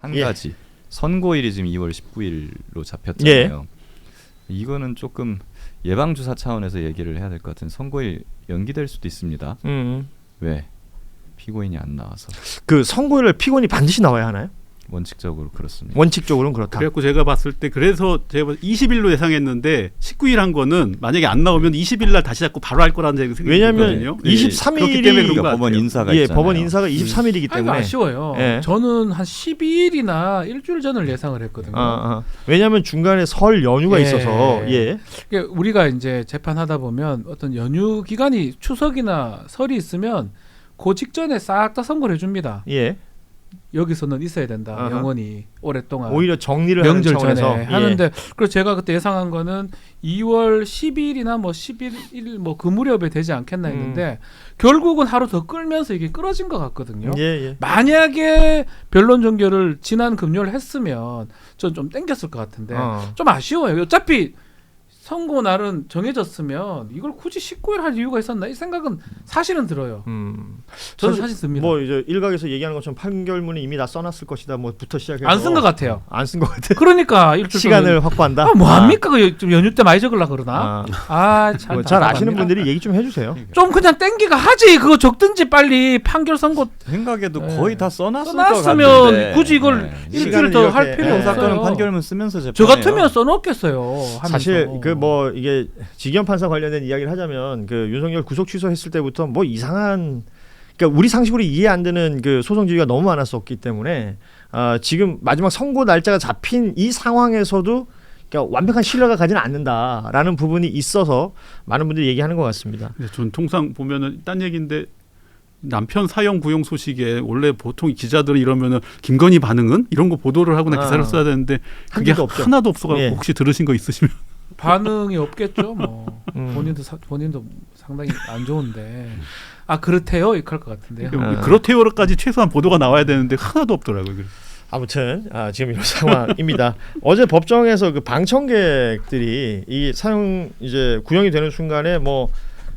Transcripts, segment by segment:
한 가지 선고일이 지금 2월 19일로 잡혔잖아요. 이거는 조금 예방주사 차원에서 얘기를 해야 될 것 같은 선고일 연기될 수도 있습니다. 왜? 피고인이 안 나와서. 그 선고일을 피고인이 반드시 나와야 하나요? 원칙적으로 그렇습니다. 원칙적으로는 그렇다. 그래갖고 제가 봤을 때 그래서 제가 20일로 예상했는데 19일 한 거는 만약에 안 나오면 20일 날 다시 잡고 바로 할 거라는 생각이 왜냐하면 들거든요. 23일이 그러니까 법원 인사가 있잖아요. 법원 인사가 23일이기 때문에 아쉬워요. 저는 한 12일이나 일주일 전을 예상을 했거든요. 왜냐하면 중간에 설 연휴가 있어서 그러니까 우리가 이제 재판하다 보면 어떤 연휴 기간이 추석이나 설이 있으면 그 직전에 싹 다 선고를 해줍니다. 여기서는 있어야 된다. 영원히 오랫동안 오히려 정리를 명절 하는 전에 차원에서 하는데 그래서 제가 그때 예상한 거는 2월 12일이나 뭐 11일 뭐 그 무렵에 되지 않겠나 했는데 결국은 하루 더 끌면서 이게 끌어진 것 같거든요. 만약에 변론 종결을 지난 금요일 했으면 전 좀 땡겼을 것 같은데 좀 아쉬워요. 어차피 선고 날은 정해졌으면 이걸 굳이 19일 할 이유가 있었나 이 생각은 사실은 들어요. 저는 사실 듭니다. 뭐 이제 일각에서 얘기하는 것처럼 판결문이 이미 다 써놨을 것이다. 뭐부터 시작해서 안 쓴 것 같아요. 안 쓴 것 같아. 그러니까 시간을 확보한다. 뭐합니까? 좀 연휴 때 많이 적으려 그러나. 참 잘 아시는 분들이 얘기 좀 해주세요. 좀 그냥 땡기가 하지. 그거 적든지 빨리 판결 선고. 생각에도 거의 다 써놨을 것 써놨으면 같은데. 굳이 이걸 일주일 더 할 필요 없어요. 사건은 판결문 쓰면서 저 같으면 써놓겠어요. 하면서. 사실 그 뭐 이게 직영 판사 관련된 이야기를 하자면 그 윤석열 구속 취소했을 때부터 뭐 이상한 그러니까 우리 상식으로 이해 안 되는 그 소송 지위가 너무 많았었기 때문에 지금 마지막 선고 날짜가 잡힌 이 상황에서도 그러니까 완벽한 신뢰가 가지는 않는다라는 부분이 있어서 많은 분들이 얘기하는 것 같습니다. 전 통상 보면은 딴 얘기인데 남편 사형 구형 소식에 원래 보통 기자들은 이러면은 김건희 반응은 이런 거 보도를 하거나 기사를 써야 되는데 그게 하나도 없어가지고 혹시 들으신 거 있으시면 반응이 없겠죠. 뭐 본인도 상당히 안 좋은데 그렇대요 이렇게 할 것 같은데요. 그렇대요까지 최소한 보도가 나와야 되는데 하나도 없더라고요. 아무튼 지금 이런 상황입니다. 어제 법정에서 그 방청객들이 이 사형 이제 구형이 되는 순간에 뭐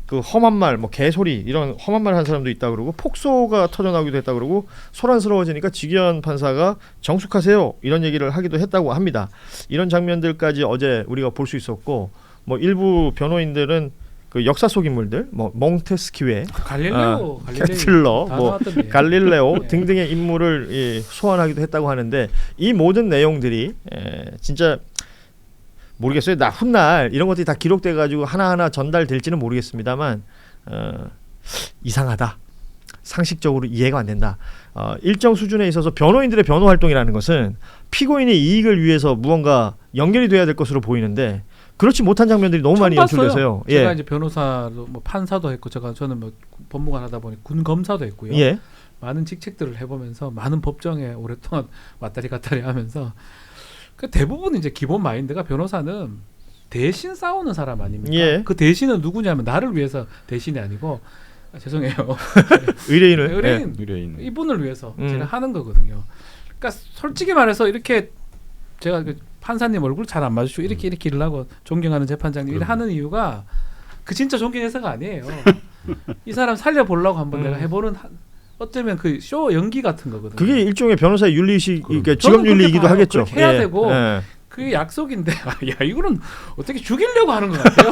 그 험한 말, 뭐 개소리 이런 험한 말 한 사람도 있다 그러고 폭소가 터져 나오기도 했다 그러고 소란스러워지니까 직위원 판사가 정숙하세요 이런 얘기를 하기도 했다고 합니다. 이런 장면들까지 어제 우리가 볼 수 있었고 뭐 일부 변호인들은 그 역사 속 인물들 뭐 몽테스키웨, 갈릴레오, 케틀러, 뭐 갈릴레오 등등의 인물을 소환하기도 했다고 하는데 이 모든 내용들이 진짜 모르겠어요. 나 훗날 이런 것들이 다 기록돼 가지고 하나하나 전달될지는 모르겠습니다만 이상하다. 상식적으로 이해가 안 된다. 일정 수준에 있어서 변호인들의 변호 활동이라는 것은 피고인의 이익을 위해서 무언가 연결이 돼야 될 것으로 보이는데 그렇지 못한 장면들이 너무 많이 연출돼서요. 제가 이제 변호사도 뭐 판사도 했고 저는 뭐 법무관 하다 보니 군 검사도 했고요. 많은 직책들을 해보면서 많은 법정에 오랫동안 왔다리 갔다리 하면서 대부분 이제 기본 마인드가 변호사는 대신 싸우는 사람 아닙니까? 그 대신은 누구냐면 나를 위해서 대신이 아니고 죄송해요. 의뢰인 이분을 위해서 제가 하는 거거든요. 그러니까 솔직히 말해서 이렇게 제가 그 판사님 얼굴 잘 안 마주치고 이렇게 일을 하고 존경하는 재판장님 일을 하는 이유가 그 진짜 존경해서가 아니에요. 이 사람 살려보려고 한번 내가 해보는 어쩌면 그 쇼 연기 같은 거거든요. 그게 일종의 변호사의 윤리식, 그러니까 직업 윤리이기도 하겠죠. 그렇게 해야 되고 그게 약속인데 이거는 어떻게 죽이려고 하는 것 같아요.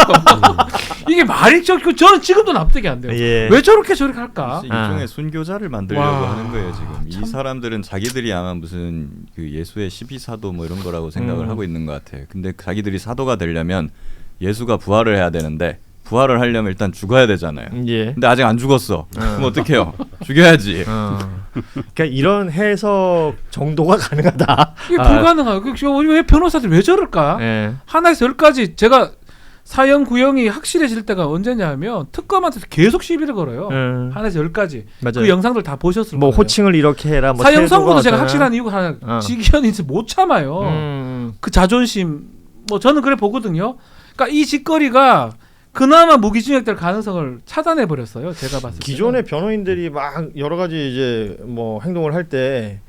이게 말이 저는 지금도 납득이 안 돼요. 왜 저렇게 할까? 일종의 순교자를 만들려고 하는 거예요 지금. 이 사람들은 자기들이 아마 무슨 그 예수의 12사도 뭐 이런 거라고 생각을 하고 있는 것 같아요. 근데 자기들이 사도가 되려면 예수가 부활을 해야 되는데 부활을 하려면 일단 죽어야 되잖아요. 근데 아직 안 죽었어. 그럼 어떡해요? 죽여야지. 그러니까 이런 해석 정도가 가능하다. 이게 불가능해요. 왜 변호사들 왜 저럴까? 하나에서 10까지 제가 사형 구형이 확실해질 때가 언제냐면 특검한테서 계속 시비를 걸어요. 하나에서 10까지. 맞아요. 그 영상들 다 보셨을 뭐 거예요. 호칭을 이렇게 해라. 뭐 사형 선고도 제가 확실한 이유가 하나 직위원이 못 참아요. 그 자존심. 뭐 저는 그래 보거든요. 그러니까 이 짓거리가 그나마 무기징역될 가능성을 차단해 버렸어요. 제가 봤을 때. 기존의 변호인들이 막 여러 가지 이제 뭐 행동을 할 때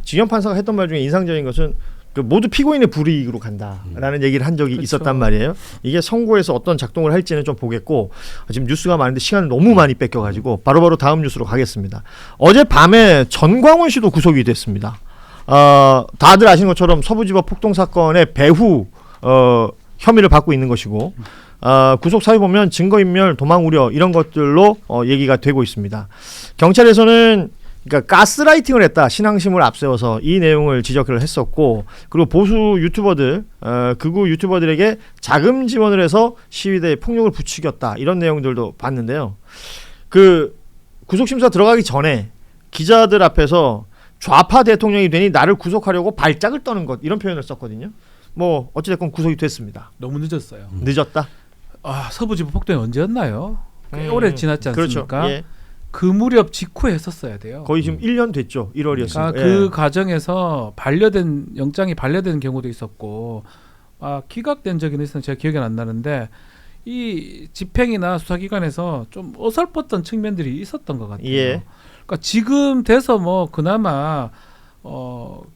직영 판사가 했던 말 중에 인상적인 것은 그 모두 피고인의 불이익으로 간다라는 얘기를 한 적이 있었단 말이에요. 이게 선고에서 어떤 작동을 할지는 좀 보겠고 지금 뉴스가 많은데 시간을 너무 많이 뺏겨가지고 바로바로 다음 뉴스로 가겠습니다. 어젯밤에 전광훈 씨도 구속이 됐습니다. 다들 아시는 것처럼 서부지법 폭동 사건의 배후 혐의를 받고 있는 것이고 구속 사유 보면 증거인멸, 도망 우려 이런 것들로 얘기가 되고 있습니다. 경찰에서는 그러니까 가스라이팅을 했다, 신앙심을 앞세워서 이 내용을 지적을 했었고, 그리고 보수 유튜버들, 극우 유튜버들에게 자금 지원을 해서 시위대에 폭력을 부추겼다 이런 내용들도 봤는데요. 그 구속심사 들어가기 전에 기자들 앞에서 좌파 대통령이 되니 나를 구속하려고 발작을 떠는 것 이런 표현을 썼거든요. 뭐 어찌됐건 구속이 됐습니다. 너무 늦었어요. 늦었다. 서부지법 폭동이 언제였나요? 꽤 오래 지났지 않습니까? 그렇죠. 예. 그 무렵 직후에 했었어야 돼요. 거의 지금 1년 됐죠. 1월이었으니까. 그러니까 그 과정에서 영장이 반려된 경우도 있었고 기각된 적이 있었는데 제가 기억이 안 나는데 이 집행이나 수사기관에서 좀 어설펐던 측면들이 있었던 것 같아요. 예. 그러니까 지금 돼서 뭐 그나마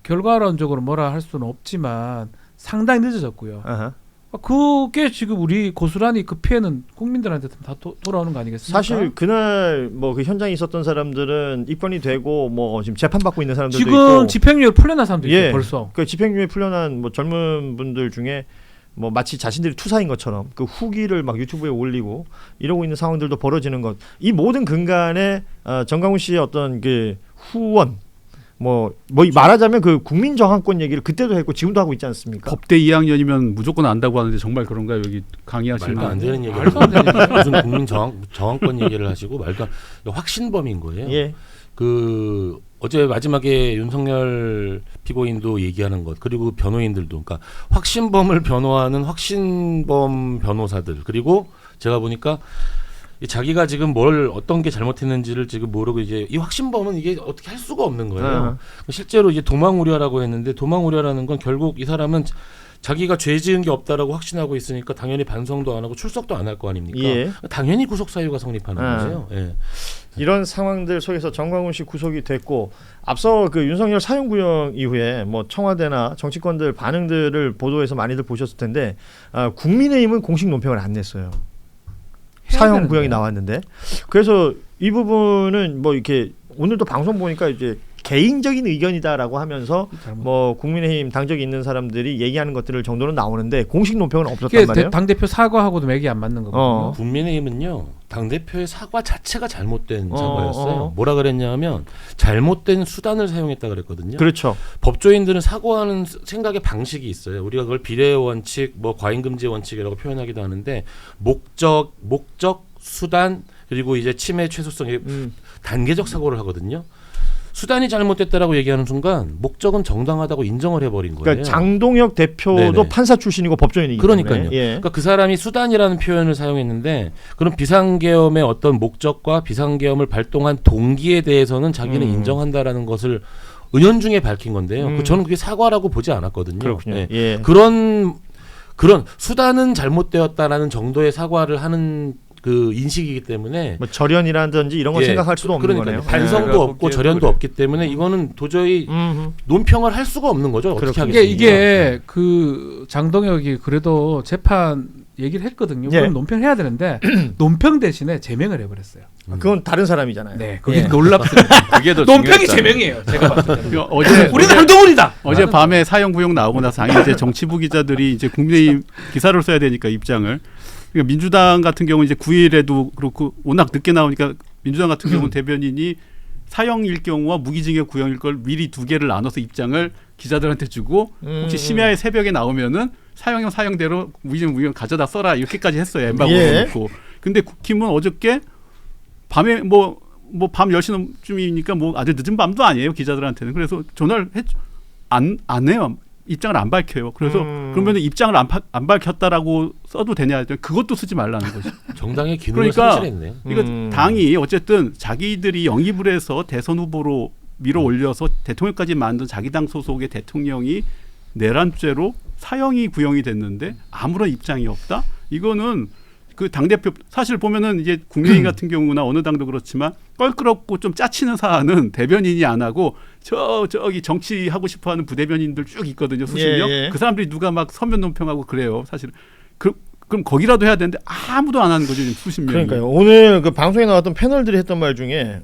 결과론적으로 뭐라 할 수는 없지만 상당히 늦어졌고요. 아하. 그게 지금 우리 고스란히 그 피해는 국민들한테 다 돌아오는 거 아니겠습니까? 사실 그날 뭐 그 현장에 있었던 사람들은 입건이 되고 뭐 지금 재판 받고 있는 사람들도 지금 있고, 집행유예 풀려난 사람도 있어요. 벌써. 그 집행유예 풀려난 뭐 젊은 분들 중에 뭐 마치 자신들이 투사인 것처럼 그 후기를 막 유튜브에 올리고 이러고 있는 상황들도 벌어지는 것. 이 모든 근간에 정강훈 씨의 어떤 그 후원 뭐 말하자면 그 국민 저항권 얘기를 그때도 했고 지금도 하고 있지 않습니까? 법대 2학년이면 무조건 안다고 하는데 정말 그런가요? 여기 강의하시는 말도 안 되는 얘기. 말도 안 되는 얘기. 무슨 국민 저항권 얘기를 하시고 말도 확신범인 거예요. 예. 그 어제 마지막에 윤석열 피고인도 얘기하는 것, 그리고 변호인들도, 그러니까 확신범을 변호하는 확신범 변호사들, 그리고 제가 보니까 자기가 지금 어떤 게 잘못했는지를 지금 모르고 이제 이 확신범은 이게 어떻게 할 수가 없는 거예요. 실제로 이제 도망 우려라고 했는데, 도망 우려라는 건 결국 이 사람은 자기가 죄 지은 게 없다라고 확신하고 있으니까 당연히 반성도 안 하고 출석도 안 할 거 아닙니까? 예. 당연히 구속 사유가 성립하는 거죠. 예. 이런 상황들 속에서 정광훈 씨 구속이 됐고, 앞서 그 윤석열 사형구형 이후에 뭐 청와대나 정치권들 반응들을 보도해서 많이들 보셨을 텐데, 국민의힘은 공식 논평을 안 냈어요. 사형구형이 나왔는데, 그래서 이 부분은 뭐 이렇게 오늘도 방송 보니까 이제 개인적인 의견이다라고 하면서 뭐 국민의힘 당적이 있는 사람들이 얘기하는 것들을 정도는 나오는데 공식 논평은 없었단 말이에요. 당대표 사과하고도 맥이 안 맞는 거거든요. 국민의힘은요, 당대표의 사과 자체가 잘못된 사과였어요. 뭐라 그랬냐면 잘못된 수단을 사용했다 그랬거든요. 그렇죠. 법조인들은 사고하는 생각의 방식이 있어요. 우리가 그걸 비례 원칙, 뭐 과잉금지 원칙이라고 표현하기도 하는데, 목적, 수단, 그리고 이제 침해 최소성의 단계적 사고를 하거든요. 수단이 잘못됐다라고 얘기하는 순간 목적은 정당하다고 인정을 해버린 거예요. 그러니까 장동혁 대표도 네네. 판사 출신이고 법조인이기 그러니까요. 때문에. 예. 그러니까 그 사람이 수단이라는 표현을 사용했는데, 그런 비상계엄의 어떤 목적과 비상계엄을 발동한 동기에 대해서는 자기는 인정한다라는 것을 은연중에 밝힌 건데요. 저는 그게 사과라고 보지 않았거든요. 그렇군요. 네. 예. 그런 수단은 잘못되었다라는 정도의 사과를 하는 그 인식이기 때문에 뭐 절연이라든지 이런 걸 생각할 수도 없는 거네요. 반성도 없고 절연도 없기 때문에 이거는 도저히 논평을 할 수가 없는 거죠. 어떻게 하겠습니까? 이게 그 장동혁이 그래도 재판 얘기를 했거든요. 그럼 논평해야 되는데 논평 대신에 제명을 해버렸어요. 그건 다른 사람이잖아요. 네, 그게 놀랍습니다. 그게 더 논평이 중요했잖아요. 제명이에요. 제가 봤을 때. 우리는 한동훈이다. 어제 밤에 사형구형 나오고 나서 이제 정치부 기자들이 이제 국민의힘 기사를 써야 되니까 입장을. 그러니까 민주당 같은 경우는 이제 9일에도 그렇고 워낙 늦게 나오니까 민주당 같은 경우는 대변인이 사형일 경우와 무기징역 구형일 걸 미리 두 개를 나눠서 입장을 기자들한테 주고, 혹시 심야의 새벽에 나오면은 사형이면 사형대로 무기징역 가져다 써라 이렇게까지 했어요. 엠바고 놓고. 근데 국힘은 어저께 밤에 밤 10시쯤이니까 뭐 아주 늦은 밤도 아니에요, 기자들한테는. 그래서 전화를 안 해요. 입장을 안 밝혀요. 그래서 그러면 입장을 안 밝혔다라고 써도 되냐? 그것도 쓰지 말라는 거죠. 정당의 기능을 그러니까 상실했네요. 그러니까 당이 어쨌든 자기들이 영입을 해서 대선 후보로 밀어 올려서 대통령까지 만든 자기 당 소속의 대통령이 내란죄로 사형이 구형이 됐는데 아무런 입장이 없다? 이거는 그 당대표 사실 보면은 이제 국민의힘 같은 경우나 어느 당도 그렇지만 껄끄럽고 좀 짜치는 사안은 대변인이 안 하고 저기 정치하고 싶어하는 부대변인들 쭉 있거든요. 수십 명. 그 사람들이 누가 막 서면 논평하고 그래요. 사실 그럼 거기라도 해야 되는데 아무도 안 하는 거죠. 지금 수십 명이. 그러니까요. 오늘 그 방송에 나왔던 패널들이 했던 말 중에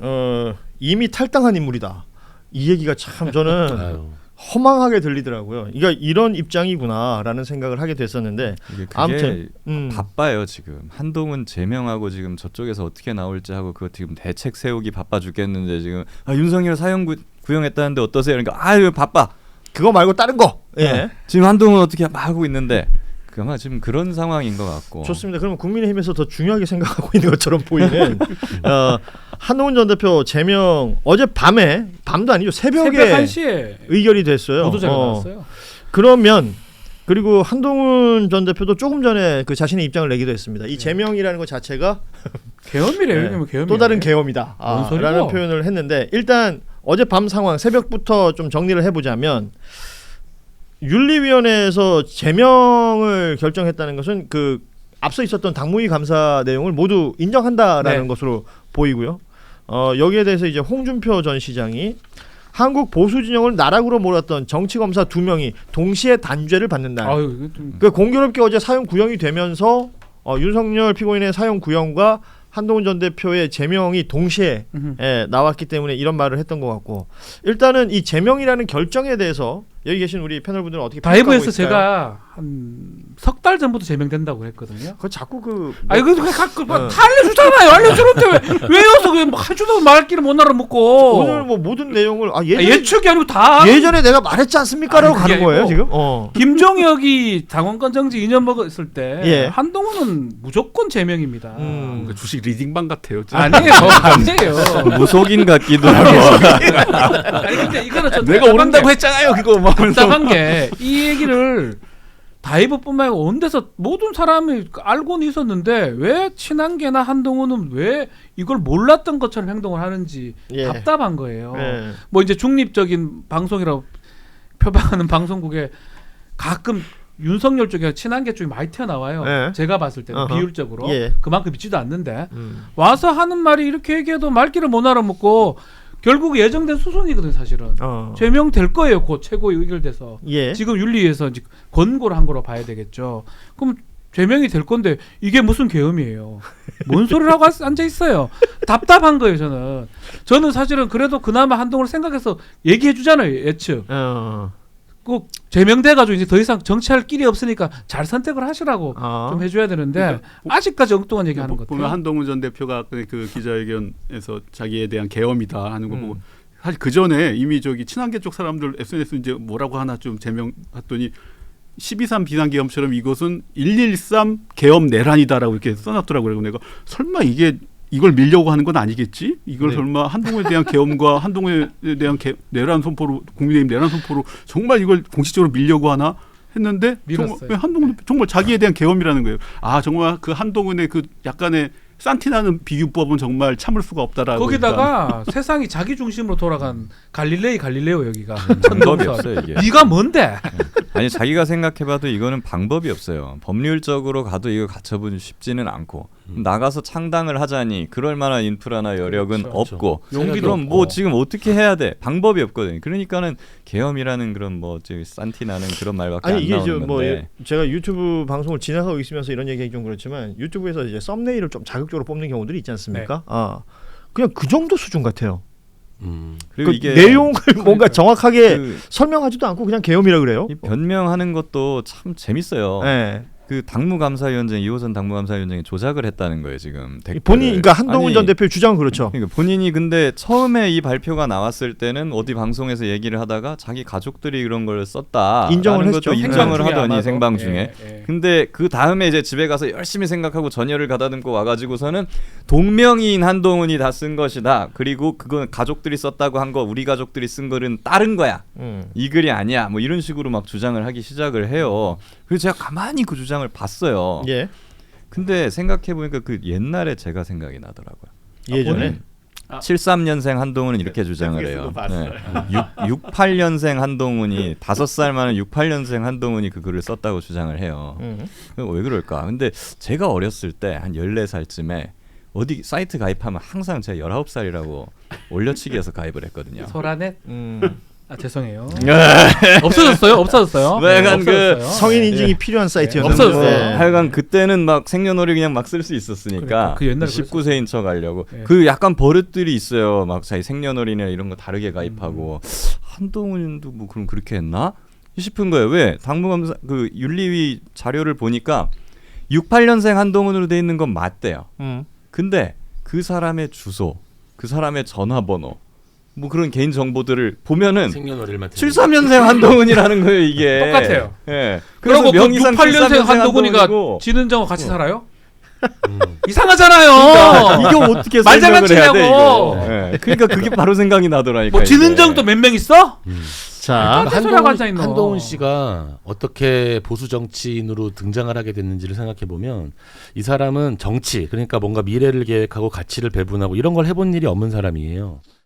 이미 탈당한 인물이다. 이 얘기가 참 저는 허망하게 들리더라고요. 그러니까 이런 입장이구나라는 생각을 하게 됐었는데 그게 아무튼 바빠요 지금. 한동훈 제명하고 지금 저쪽에서 어떻게 나올지 하고 그거 지금 대책 세우기 바빠 죽겠는데 지금 윤석열 사형 구형했다는데 어떠세요? 그러니까 아유 바빠. 그거 말고 다른 거. 예. 지금 한동훈 어떻게 막 하고 있는데 아마 지금 그런 상황인 것 같고. 좋습니다. 그러면 국민의힘에서 더 중요하게 생각하고 있는 것처럼 보이는 한동훈 전 대표 제명 어제 밤도 아니죠. 새벽 1시에 의결이 됐어요. 보도자가 나왔어요. 그러면 그리고 한동훈 전 대표도 조금 전에 그 자신의 입장을 내기도 했습니다. 이 제명이라는 것 자체가 계엄이래요. 계엄이래. 또 다른 계엄이다. 라는 표현을 했는데 일단 어젯밤 상황 새벽부터 좀 정리를 해보자면 윤리위원회에서 제명을 결정했다는 것은 그 앞서 있었던 당무위 감사 내용을 모두 인정한다라는 것으로 보이고요. 여기에 대해서 이제 홍준표 전 시장이 한국 보수 진영을 나락으로 몰았던 정치 검사 2명이 동시에 단죄를 받는다. 그 공교롭게 어제 사형 구형이 되면서 윤석열 피고인의 사형 구형과 한동훈 전 대표의 제명이 동시에 나왔기 때문에 이런 말을 했던 것 같고 일단은 이 제명이라는 결정에 대해서 여기 계신 우리 패널분들은 어떻게 평가하고 있을까요? 다이브에서 제가 한 석 달 전부터 제명된다고 했거든요. 그 자꾸 아니 다 알려주잖아요. 알려주는데 왜 여기서 그냥 해주도 말귀를 못 알아먹고 오늘 뭐 모든 내용을 예측이 아니고 다 예전에 내가 말했지 않습니까라고 가는 거예요 지금. 김종혁이 당원권 정지 2년 먹었을 때 예. 한동훈은 무조건 제명입니다. 그러니까 주식 리딩방 같아요. 아니에요. 무속인 같기도 하고. 아니 근데 이거는 좀 내가 오른다고 했잖아요. 그거 막 답답한 게 이 얘기를 다이브뿐만 아니라 온 데서 모든 사람이 알고는 있었는데 왜 친한계나 한동훈은 왜 이걸 몰랐던 것처럼 행동을 하는지 답답한 거예요. 뭐 이제 중립적인 방송이라고 표방하는 방송국에 가끔 윤석열 쪽에 친한계 쪽이 많이 튀어나와요. 제가 봤을 때는 비율적으로 그만큼 있지도 않는데 와서 하는 말이 이렇게 얘기해도 말귀를 못 알아먹고 결국 예정된 수순이거든 사실은. 제명될 거예요. 곧 최고위 의결돼서. 지금 윤리위에서 이제 권고를 한 거로 봐야 되겠죠. 그럼 제명이 될 건데 이게 무슨 계엄이에요. 뭔 소리를 하고 앉아 있어요. 답답한 거예요 저는 사실은 그래도 그나마 한동훈을 생각해서 얘기해 주잖아요. 예측. 꼭 제명돼가지고 이제 더 이상 정치할 길이 없으니까 잘 선택을 하시라고 좀 해줘야 되는데 그러니까 아직까지 엉뚱한 얘기하는 것 같아요. 보면 한동훈 전 대표가 그 기자회견에서 자기에 대한 계엄이다 하는 거 보고 사실 그 전에 이미 저기 친한계 쪽 사람들 SNS 이제 뭐라고 하나 좀 제명했더니 12.3 비상계엄처럼 이것은 113 계엄 내란이다라고 이렇게 써놨더라고요. 그래서 내가 설마 이걸 밀려고 하는 건 아니겠지? 이걸 설마 한동훈에 대한 계엄과 한동훈에 대한 내란 선포로 국민의힘 내란 선포로 정말 이걸 공식적으로 밀려고 하나 했는데 한동훈 정말 자기에 대한 계엄이라는 거예요. 정말 그 한동훈의 그 약간의 산티나는 비유법은 정말 참을 수가 없다라고. 거기다가 세상이 자기 중심으로 돌아간 갈릴레오 여기가. 방법이 없어요 이게. 네가 뭔데? 아니 자기가 생각해봐도 이거는 방법이 없어요. 법률적으로 가도 이거 갖춰보기 쉽지는 않고 나가서 창당을 하자니 그럴 만한 인프라나 여력은 없고 그럼 뭐 지금 어떻게 해야 돼? 방법이 없거든요. 그러니까는 계엄이라는 그런 뭐 산티나는 그런 말밖에 안 나오는 건데. 제가 유튜브 방송을 진행하고 있으면서 이런 얘기하기 좀 그렇지만 유튜브에서 이제 썸네일을 좀 자극적으로 뽑는 경우들이 있지 않습니까? 그냥 그 정도 수준 같아요. 그리고 이게 내용을 뭔가 정확하게 설명하지도 않고 그냥 계엄이라 그래요. 변명하는 것도 참 재밌어요. 그 당무감사위원장 이호선 당무감사위원장이 조작을 했다는 거예요 지금. 본인 그러니까 한동훈 전 대표의 주장은 그렇죠. 그러니까 본인이 근데 처음에 이 발표가 나왔을 때는 어디 방송에서 얘기를 하다가 자기 가족들이 이런 걸 썼다 인정을 했죠. 인정을 하더니 생방 중에. 근데 그 다음에 이제 집에 가서 열심히 생각하고 전열을 가다듬고 와가지고서는 동명이인 한동훈이 다 쓴 것이다. 그리고 그건 가족들이 썼다고 한 거 우리 가족들이 쓴 거는 다른 거야. 이 글이 아니야. 뭐 이런 식으로 막 주장을 하기 시작을 해요. 그래서 제가 가만히 그 주장을 봤어요. 근데 생각해 보니까 그 옛날에 제가 생각이 나더라고요. 예전에 73년생 한동훈은 이렇게 주장을 해요. 68년생 한동훈이 5살 많은 68년생 한동훈이 그 글을 썼다고 주장을 해요. 왜 그럴까? 근데 제가 어렸을 때 한 14살쯤에 어디 사이트 가입하면 항상 제가 19살이라고 올려치기해서 가입을 했거든요. 소라넷? 아 죄송해요. 없어졌어요. 네, 약간 그 없어졌어요. 성인 인증이 네. 필요한 사이트였는데 없어졌어요. 하여간 그때는 막 생년월일 그냥 막 쓸 수 있었으니까 그러니까, 그 옛날에 19세인 척 하려고 네. 그 약간 버릇들이 있어요. 막 자기 생년월일이나 이런 거 다르게 가입하고 한동훈도 뭐 그럼 그렇게 했나 싶은 거예요. 왜 당무검사 그 윤리위 자료를 보니까 68년생 한동훈으로 돼 있는 건 맞대요. 근데 그 사람의 주소, 그 사람의 전화번호, 뭐 그런 개인 정보들을 보면은 생년월일만 73년생 한동훈이라는 거예요. 이게 똑같아요. 예. 그러고 그 명의상 68년생 73년생 한동훈이가 한동훈이고 지는정과 같이 어. 살아요? 음. 이상하잖아요. 그러니까 이거 어떻게 말 설명을 해야 돼 장난치냐고. 이거. 예. 그러니까 그게 바로 생각이 나더라니까. 뭐 이게. 지는정도 몇 명 있어? 자 똑같은 소리하고 앉아있노. 한동훈 씨가 어떻게 보수 정치인으로 등장을 하게 됐는지를 생각해 보면 이 사람은 정치 그러니까 뭔가 미래를 계획하고 가치를 배분하고 이런 걸 해본 일이 없는 사람이에요.